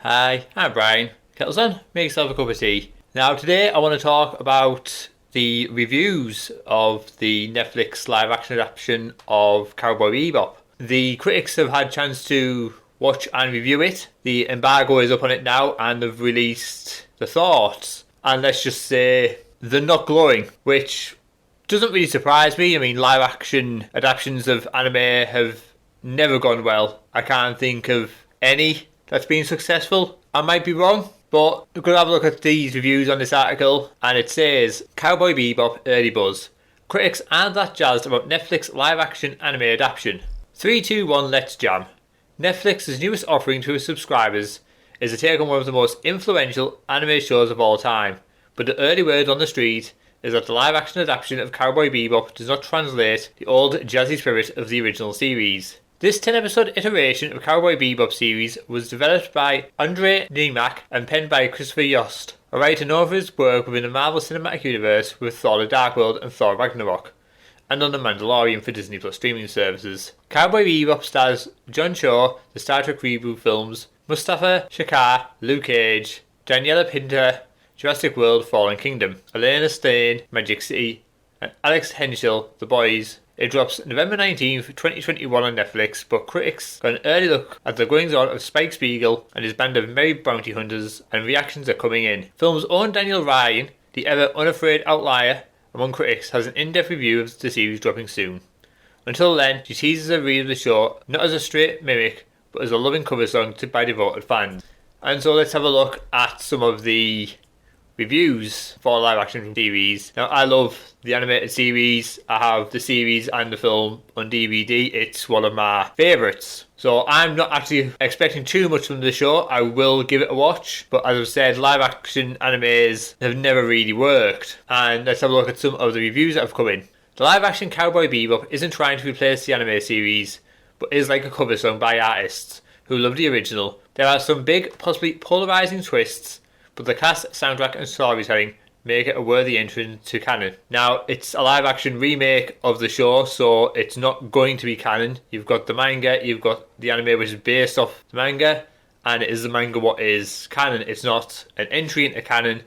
Hi, I'm Brian. Kettle's on, make yourself a cup of tea. Now today I want to talk about the reviews of the Netflix live action adaptation of Cowboy Bebop. The critics have had a chance to watch and review it. The embargo is up on it now and they've released the thoughts. And let's just say they're not glowing, which doesn't really surprise me. I mean, live action adaptations of anime have never gone well. I can't think of any that's been successful. I might be wrong, but we're going to have a look at these reviews on this article, and it says Cowboy Bebop early buzz. Critics aren't that jazzed about Netflix live action anime adaptation. 3, 2, 1, let's jam. Netflix's newest offering to its subscribers is a take on one of the most influential anime shows of all time, but the early word on the street is that the live action adaptation of Cowboy Bebop does not translate the old jazzy spirit of the original series. This 10-episode iteration of Cowboy Bebop series was developed by Andre Niemak and penned by Christopher Yost, a writer known for his work within the Marvel Cinematic Universe with Thor: The Dark World and Thor: Ragnarok, and on The Mandalorian for Disney Plus streaming services. Cowboy Bebop stars John Cho, the Star Trek reboot films, Mustafa Shakar, Luke Cage, Daniela Pinter, Jurassic World: Fallen Kingdom, Elena Stain, Magic City, and Alex Henschel, The Boys. It drops November 19th, 2021 on Netflix, but critics got an early look at the goings-on of Spike Spiegel and his band of merry bounty hunters, and reactions are coming in. Film's own Daniel Ryan, the ever unafraid outlier among critics, has an in-depth review of the series dropping soon. Until then, she teases a read of the show not as a straight mimic, but as a loving cover song by devoted fans. And so let's have a look at some of the reviews for live action series. Now, I love the animated series. I have the series and the film on DVD. It's one of my favourites. So I'm not actually expecting too much from the show. I will give it a watch. But as I've said, live action animes have never really worked. And let's have a look at some of the reviews that have come in. The live action Cowboy Bebop isn't trying to replace the anime series, but is like a cover song by artists who love the original. There are some big, possibly polarising twists, but the cast, soundtrack and storytelling make it a worthy entrance to canon. Now, it's a live action remake of the show, so it's not going to be canon. You've got the manga, you've got the anime which is based off the manga, and it is the manga what is canon. It's not an entry into canon,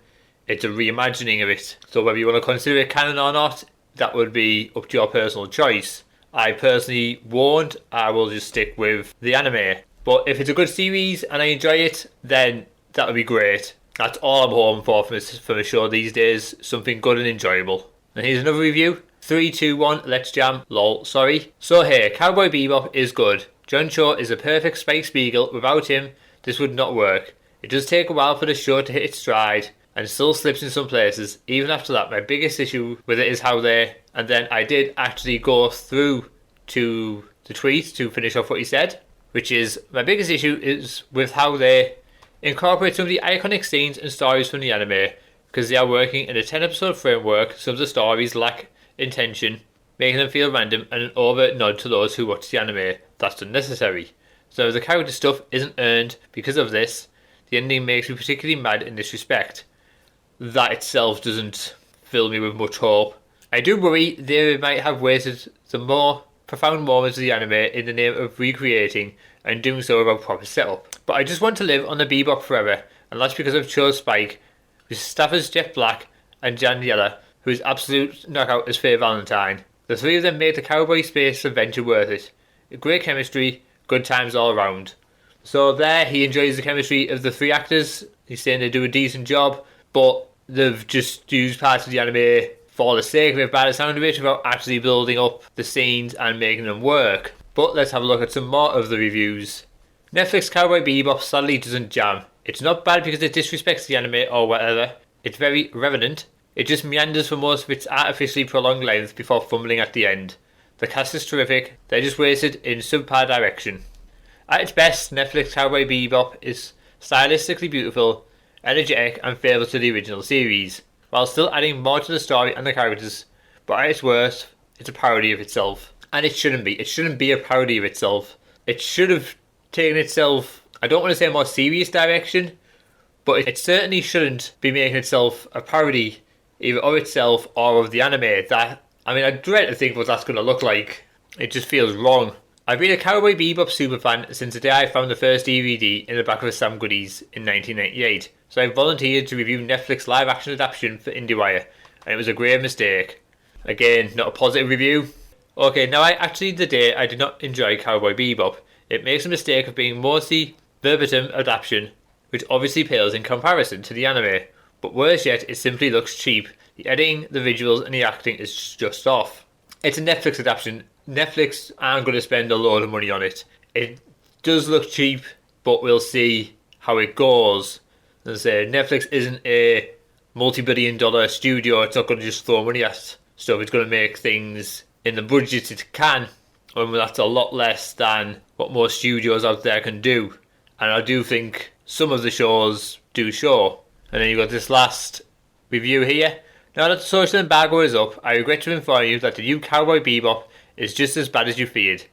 it's a reimagining of it. So whether you want to consider it canon or not, that would be up to your personal choice. I personally won't. I will just stick with the anime. But if it's a good series and I enjoy it, then that would be great. That's all I'm hoping for from a show these days. Something good and enjoyable. And here's another review. 3, 2, 1, let's jam. Lol, sorry. So here, Cowboy Bebop is good. John Cho is a perfect Spike Spiegel. Without him, this would not work. It does take a while for the show to hit its stride, and still slips in some places. Even after that, my biggest issue with it is how they... And then I did actually go through to the tweet to finish off what he said, which is, my biggest issue is with how they incorporate some of the iconic scenes and stories from the anime, because they are working in a 10-episode framework. Some of the stories lack intention, making them feel random and an overt nod to those who watch the anime. That's unnecessary. So if the character stuff isn't earned because of this, the ending makes me particularly mad in this respect. That itself doesn't fill me with much hope. I do worry they might have wasted the more profound moments of the anime in the name of recreating and doing so without proper setup. But I just want to live on the Bebop forever, and that's because I've chose Spike, with Stafford's Jeff Black and Daniela, who is absolute knockout as Faye Valentine. The three of them make the cowboy space adventure worth it. Great chemistry, good times all around. So there, he enjoys the chemistry of the three actors. He's saying they do a decent job, but they've just used parts of the anime for the sake of it, by the sound of it, without actually building up the scenes and making them work. But let's have a look at some more of the reviews. Netflix Cowboy Bebop sadly doesn't jam. It's not bad because it disrespects the anime or whatever. It's very revenant. It just meanders for most of its artificially prolonged length before fumbling at the end. The cast is terrific. They're just wasted in subpar direction. At its best, Netflix Cowboy Bebop is stylistically beautiful, energetic and faithful to the original series, while still adding more to the story and the characters. But at its worst, it's a parody of itself. And it shouldn't be. It shouldn't be a parody of itself. It should have taken itself, I don't want to say a more serious direction, but it certainly shouldn't be making itself a parody either of itself or of the anime. I dread to think what that's going to look like. It just feels wrong. I've been a Cowboy Bebop superfan since the day I found the first DVD in the back of a Sam Goodies in 1998, so I volunteered to review Netflix live-action adaptation for IndieWire, and it was a grave mistake. Again, not a positive review. Okay, now I did not enjoy Cowboy Bebop. It makes a mistake of being mostly verbatim adaptation, which obviously pales in comparison to the anime, but worse yet, it simply looks cheap. The editing, the visuals, and the acting is just off. It's a Netflix adaptation. Netflix aren't going to spend a load of money on it. It does look cheap, but we'll see how it goes. As I say, Netflix isn't a multi-billion-dollar studio. It's not going to just throw money at stuff. It's going to make things in the budget it can, and that's a lot less than what most studios out there can do. And I do think some of the shows do show. And then you've got this last review here. Now that the social embargo is up, I regret to inform you that the new Cowboy Bebop is just as bad as you feared.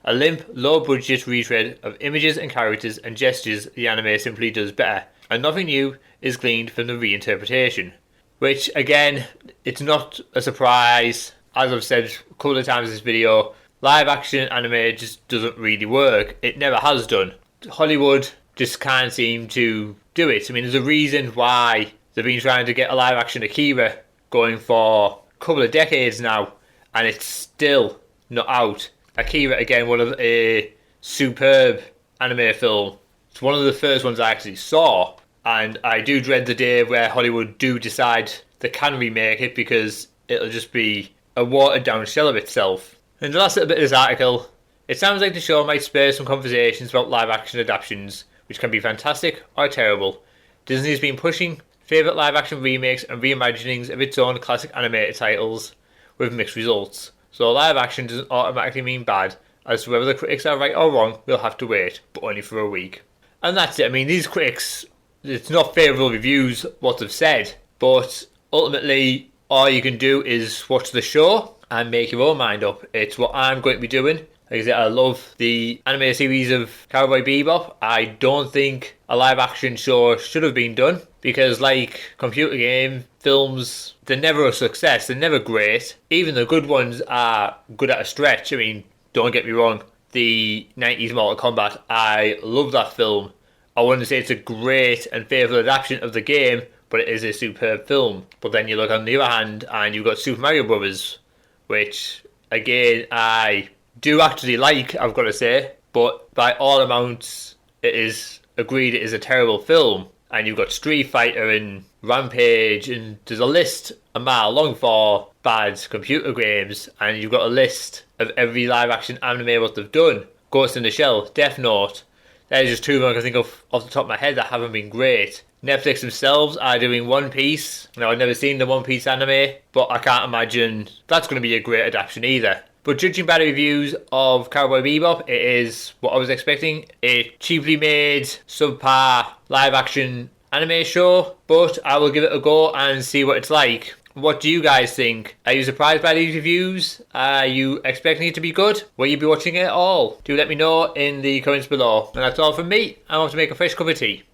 A limp, low-budget retread of images and characters and gestures the anime simply does better, and nothing new is gleaned from the reinterpretation. Which, again, it's not a surprise. As I've said a couple of times in this video, live-action anime just doesn't really work. It never has done. Hollywood just can't seem to do it. I mean, there's a reason why they've been trying to get a live-action Akira going for a couple of decades now, and it's still not out. Akira, again, one of a superb anime film. It's one of the first ones I actually saw, and I do dread the day where Hollywood do decide they can remake it, because it'll just be a watered down shell of itself. And the last little bit of this article, it sounds like the show might spur some conversations about live action adaptations, which can be fantastic or terrible. Disney's been pushing favourite live action remakes and reimaginings of its own classic animated titles with mixed results. So live action doesn't automatically mean bad. As to whether the critics are right or wrong, we'll have to wait, but only for a week. And that's it. I mean, these critics, it's not favourable reviews what they've said, but ultimately all you can do is watch the show and make your own mind up. It's what I'm going to be doing. Like I said, I love the anime series of Cowboy Bebop. I don't think a live action show should have been done, because like computer game films, they're never a success. They're never great. Even the good ones are good at a stretch. I mean, don't get me wrong, the 90s Mortal Kombat, I love that film. I wouldn't say it's a great and faithful adaptation of the game, but it is a superb film. But then you look on the other hand and you've got Super Mario Brothers, which again I do actually like, I've got to say, but by all amounts it is agreed it is a terrible film. And you've got Street Fighter and Rampage, and there's a list a mile long for bad computer games, and you've got a list of every live action anime what they've done. Ghost in the Shell, Death Note. There's just two I can think of off the top of my head that haven't been great. Netflix themselves are doing One Piece. Now, I've never seen the One Piece anime, but I can't imagine that's going to be a great adaptation either. But judging by the reviews of Cowboy Bebop, it is what I was expecting. A cheaply made, subpar, live-action anime show. But I will give it a go and see what it's like. What do you guys think? Are you surprised by these reviews? Are you expecting it to be good? Will you be watching it at all? Do let me know in the comments below. And that's all from me. I'm off to make a fresh cup of tea.